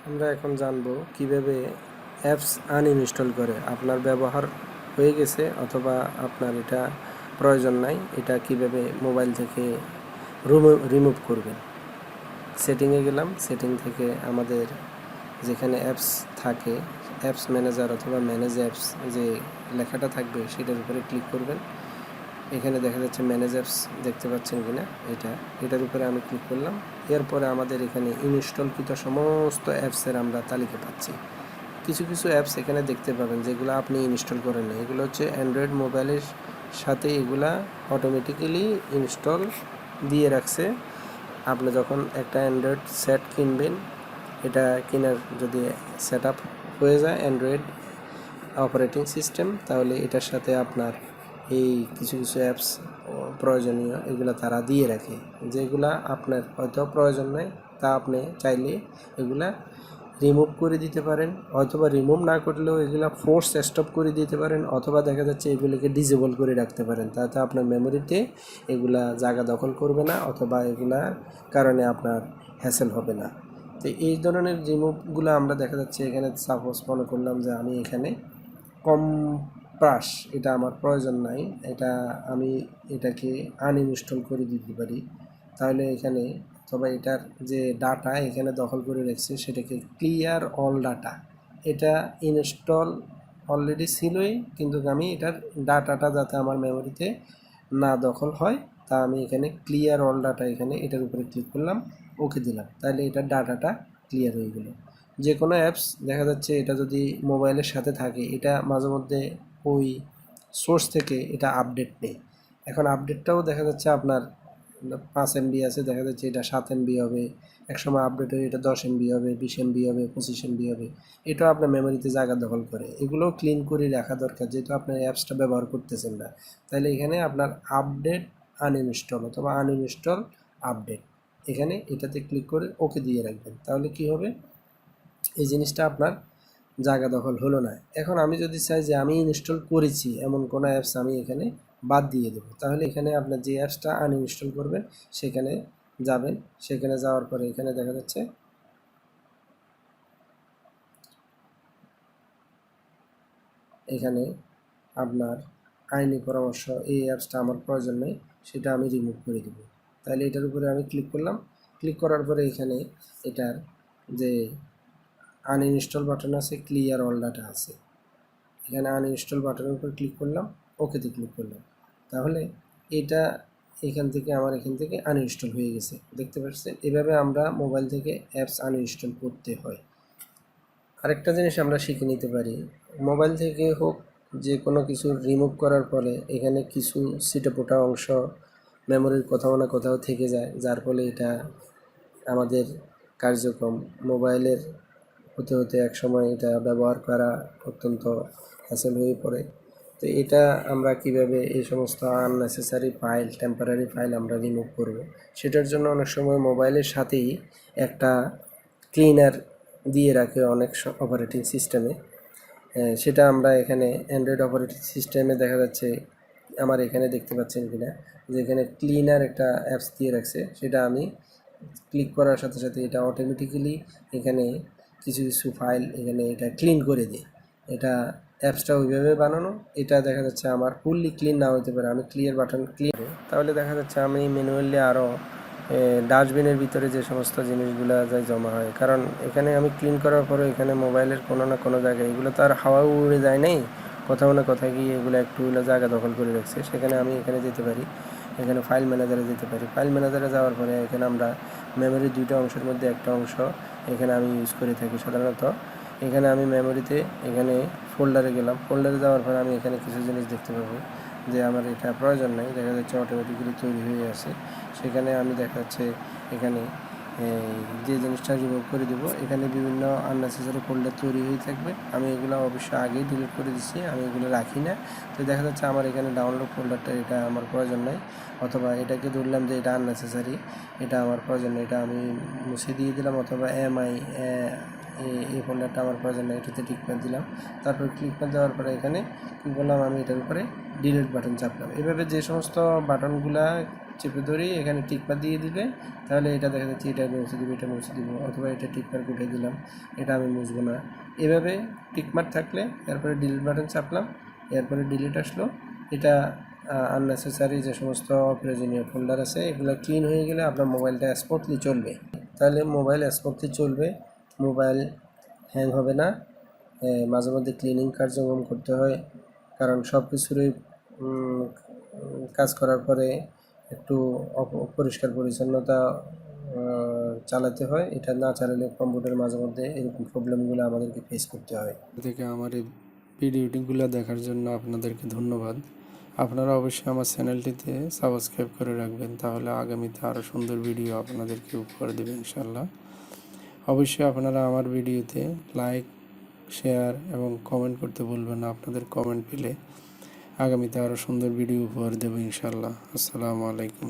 আমরা এখন জানবো কিভাবে অ্যাপস আনইনস্টল করে। আপনার ব্যবহার হয়ে গেছে অথবা আপনার এটা প্রয়োজন নাই, এটা কিভাবে মোবাইল থেকে রিমুভ করবেন। সেটিংয়ে গেলাম, সেটিং থেকে আমাদের যেখানে অ্যাপস থাকে, অ্যাপস ম্যানেজার অথবা ম্যানেজ অ্যাপস যে লেখাটা থাকবে সেটার উপরে ক্লিক করবেন। এখানে দেখা যাচ্ছে ম্যানেজ অ্যাপস, দেখতে পাচ্ছেন কিনা, এটার উপরে আমি ক্লিক করলাম। এরপরে আমাদের এখানে ইনস্টলকৃত সমস্ত অ্যাপসের আমরা তালিকা পাচ্ছি। কিছু কিছু অ্যাপস এখানে দেখতে পাবেন যেগুলো আপনি ইনস্টল করেন না, এগুলো হচ্ছে অ্যান্ড্রয়েড মোবাইলের সাথে এগুলা অটোমেটিক্যালি ইনস্টল দিয়ে রাখছে। আপনি যখন একটা অ্যান্ড্রয়েড সেট কিনবেন, এটা কেনার যদি সেট আপ হয়ে যায় অ্যান্ড্রয়েড অপারেটিং সিস্টেম, তাহলে এটার সাথে আপনার এই কিছু কিছু অ্যাপস প্রয়োজনীয় এগুলো তারা দিয়ে রাখে, যেগুলা আপনার হয়তো প্রয়োজন নয়, তা আপনি চাইলে এগুলা রিমুভ করে দিতে পারেন, অথবা রিমুভ না করলেও এগুলা ফোর্স স্টপ করে দিতে পারেন, অথবা দেখা যাচ্ছে এগুলিকে ডিসেবল করে রাখতে পারেন, তাতে আপনার মেমোরিতে এগুলা জায়গা দখল করবে না, অথবা এগুলার কারণে আপনার হ্যাসেল হবে না। তো এই ধরনের রিমুভগুলো আমরা দেখা যাচ্ছে এখানে সাপোজ মনে করলাম যে আমি এখানে কম্প্রাস, এটা আমার প্রয়োজন নাই, এটা আমি এটাকে আনইনস্টল করে দিতে পারি। তাহলে এখানে অথবা এটার যে ডাটা এখানে দখল করে রেখেছে সেটাকে ক্লিয়ার অল ডাটা, এটা ইনস্টল অলরেডি ছিলই, কিন্তু আমি এটার ডাটাটা যাতে আমার মেমোরিতে না দখল হয়, তা আমি এখানে ক্লিয়ার অল ডাটা, এখানে এটার উপরে ক্লিক করলাম, ওকে দিলাম, তাহলে এটার ডাটাটা ক্লিয়ার হয়ে গেল। যে কোনো অ্যাপস দেখা যাচ্ছে এটা যদি মোবাইলের সাথে থাকে, এটা মাঝে মধ্যে ওই সোর্স থেকে এটা আপডেট নেই। এখন আপডেটটাও দেখা যাচ্ছে আপনার 5 MB আছে, দেখা যাচ্ছে এটা 7 MB হবে, একসময় আপডেট হয়ে এটা 10 MB হবে, 20 MB হবে, 25 MB হবে। এটাও আপনার মেমোরিতে জায়গা দখল করে, এগুলোও ক্লিন করে রাখা দরকার, যেহেতু আপনার অ্যাপসটা ব্যবহার করতেছেন না। তাহলে এখানে আপনার আপডেট আনইনস্টল অথবা আনইনস্টল আপডেট, এখানে এটাতে ক্লিক করে ওকে দিয়ে রাখবেন, তাহলে কি হবে, এই জিনিসটা আপনার জায়গা দখল হলো না। এখন আমি যদি চাই যে আমি ইনস্টল করেছি এমন কোনো অ্যাপস আমি এখানে বাদ দিয়ে দেবো, তাহলে এখানে আপনার যে অ্যাপসটা আনইনস্টল করবেন সেখানে যাবেন, সেখানে যাওয়ার পরে এখানে দেখা যাচ্ছে এখানে আপনার আইনি পরামর্শ, এই অ্যাপসটা আমার প্রয়োজন নেই, সেটা আমি রিমুভ করে দেবো। তাহলে এটার উপরে আমি ক্লিক করলাম, ক্লিক করার পরে এখানে এটার যে আনইনস্টল বাটন আছে, ক্লিয়ার অল ডাটা আছে, এখানে আনইনস্টল বাটনের উপর ক্লিক করলাম, ওকেতে ক্লিক করলাম, তাহলে এটা এখান থেকে আনইনস্টল হয়ে গেছে, দেখতে পাচ্ছেন। এভাবে আমরা মোবাইল থেকে অ্যাপস আনইনস্টল করতে হয়। আরেকটা জিনিস আমরা শিখে নিতে পারি, মোবাইল থেকে হোক যে কোনো কিছু রিমুভ করার পরে এখানে কিছু ছিটেফোঁটা অংশ মেমোরির কোথাও না কোথাও থেকে যায়, যার ফলে এটা আমাদের কার্যক্রম মোবাইলের হতে হতে একসময় এটা ব্যবহার করা অত্যন্ত হ্যাসেল হয়ে পড়ে। তো এটা আমরা কিভাবে এই সমস্ত আননেসেসারি ফাইল, টেম্পোরারি ফাইল আমরা রিমুভ করব, সেটার জন্য অনেক সময় মোবাইলের সাথেই একটা ক্লিনার দিয়ে রাখে অনেক অপারেটিং সিস্টেমে। সেটা আমরা এখানে অ্যান্ড্রয়েড অপারেটিং সিস্টেমে দেখা যাচ্ছে, আমার এখানে দেখতে পাচ্ছেন কিনা, যে এখানে ক্লিনার একটা অ্যাপস দিয়ে রাখছে, সেটা আমি ক্লিক করার সাথে সাথে এটা অটোমেটিক্যালি এখানে কিছু কিছু ফাইল এখানে এটা ক্লিন করে দেয়। এটা অ্যাপসটা ওইভাবে বানানো, এটা দেখা যাচ্ছে আমার ফুললি ক্লিন না হতে পারে, আমি ক্লিয়ার বাটন ক্লিক, তাহলে দেখা যাচ্ছে আমি ম্যানুয়ালি আরও ডাস্টবিনের ভিতরে যে সমস্ত জিনিসগুলো যায় জমা হয়, কারণ এখানে আমি ক্লিন করার পরে এখানে মোবাইলের কোনো না কোনো জায়গায় এগুলো তো আর হাওয়া উড়ে যায় নাই, কোথাও না কোথাও গিয়ে এগুলো একটু জায়গা দখল করে রাখছে, সেখানে আমি এখানে যেতে পারি, এখানে ফাইল ম্যানেজারে যেতে পারি। ফাইল ম্যানেজারে যাওয়ার পরে এখানে আমরা মেমোরির দুইটা অংশের মধ্যে একটা অংশ এখানে আমি ইউজ করে থাকি সাধারণত। এখানে আমি মেমোরিতে এখানে ফোল্ডারে গেলাম, ফোল্ডারে যাওয়ার পরে আমি এখানে কিছু জিনিস দেখতে পাবো যে আমার এটা প্রয়োজন নেই, দেখা যাচ্ছে অটোমেটিক্যালি তৈরি হয়ে আছে, সেখানে আমি দেখা যাচ্ছে এখানে যে জিনিসটা রিমুভ করে দেবো, এখানে বিভিন্ন আননেসেসারি ফোল্ডার তৈরি হয়ে থাকবে, আমি এগুলো অবশ্যই আগেই ডিলিট করে দিচ্ছি, আমি এগুলো রাখি না। তো দেখা যাচ্ছে আমার এখানে ডাউনলোড ফোল্ডারটা, এটা আমার প্রয়োজন নেই, অথবা এটাকে ধরলাম যে এটা আননেসেসারি, এটা আমার প্রয়োজন নেই, এটা আমি মুছে দিয়ে দিলাম, অথবা এই ফোল্ডারটা আমার প্রয়োজন নেই, এটাতে টিক করে দিলাম। তারপর ক্লিক করে দেওয়ার পরে এখানে কী করলাম, আমি এটার উপরে ডিলিট বাটন চাপলাম। এভাবে যে সমস্ত বাটনগুলা চেপে ধরেই এখানে টিকমার দিয়ে দিবে, তাহলে এটা দেখা যাচ্ছে এটা মুছে দিব, এটা মুছে দিব, অথবা এটা টিকমার্ক উঠে দিলাম, এটা আমি মুছবো না। এভাবে টিকমার্ক থাকলে এরপরে ডিলিট বাটন চাপলাম, এরপরে ডিলিট আসলো। এটা আননেসেসারি যে সমস্ত অপ্রয়োজনীয় ফোল্ডার আছে এগুলো ক্লিন হয়ে গেলে আপনার মোবাইলটা স্মুথলি চলবে। তাহলে মোবাইল স্মুথলি চলবে, মোবাইল হ্যাং হবে না। মাঝে মধ্যে ক্লিনিং কার্যক্রম করতে হয়, কারণ সব কিছুরই কাজ করার পরে একটু পরিষ্কার পরিচ্ছন্নতা চালাতে হয়। এটা না চালালে কম্পিউটার মাঝে মধ্যে এরকম প্রবলেমগুলো আমাদেরকে ফেস করতে হয়। থেকে আমার এই ভিডিওটিগুলো দেখার জন্য আপনাদেরকে ধন্যবাদ। আপনারা অবশ্যই আমার চ্যানেলটিতে সাবস্ক্রাইব করে রাখবেন, তাহলে আগামীতে আরও সুন্দর ভিডিও আপনাদেরকে উপহার দেবে ইনশাল্লাহ। অবশ্যই আপনারা আমার ভিডিওতে লাইক, শেয়ার এবং কমেন্ট করতে ভুলবেন না। আপনাদের কমেন্ট পেলে আগামীতে আরও সুন্দর ভিডিও উপহার দেবো ইনশাল্লাহ। আসসালামু আলাইকুম।